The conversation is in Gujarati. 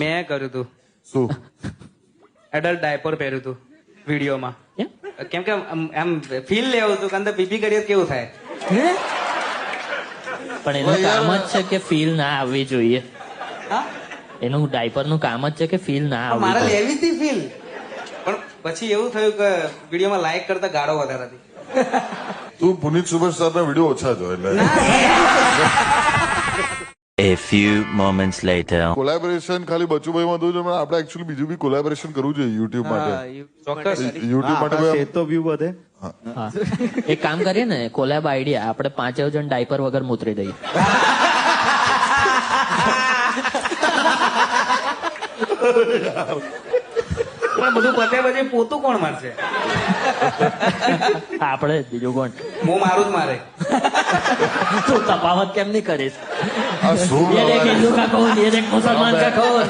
મેં કર્યું હતું શું એડલ્ટ ડાયપર પહેર્યું હતું વિડીયોમાં કેમ? કેમ કે આમ ફીલ લેવું હતું કે અંદર પીપી કરીએ તો કેવું થાય પણ એનું કામ જ છે કે ફીલ ના આવવી જોઈએ. હા એનું ડાયપર નું કામ જ છે કે ફીલ ના પણ આવવી મારે જોઈએ. લેવી હતી ફીલ પણ પછી એવું થયું કે વિડીયોમાં લાઈક કરતા ગાળો વધારે હતી. તું પુનિત સુપરસ્ટાર ના વિડીયો ઓછા જો એટલે A few moments later. Collaboration ખાલી બચુભાઈ માં થયું છે પણ આપણે એકચ્યુઅલી બીજું બી કોલેબોરેશન કરવું જોઈએ યુટ્યુબ માટે. ચોક્કસ યુટ્યુબ માટે ભાઈ તો વ્યૂ વધે. હા. એક કામ કરીએ ને, કોલેબ આઈડિયા, આપણે 5 જણ ડાયપર વગર મૂતરી દઈએ. પણ બધું પતે પછી પોતું કોણ મારશે? આપણે જ, બીજું કોણ? હું મારું જ મારે. તું તફાવત કેમ નહીં કરીશ? આ શું ये देख हिंदू का कौन, ये देख मुसलमान का कौन.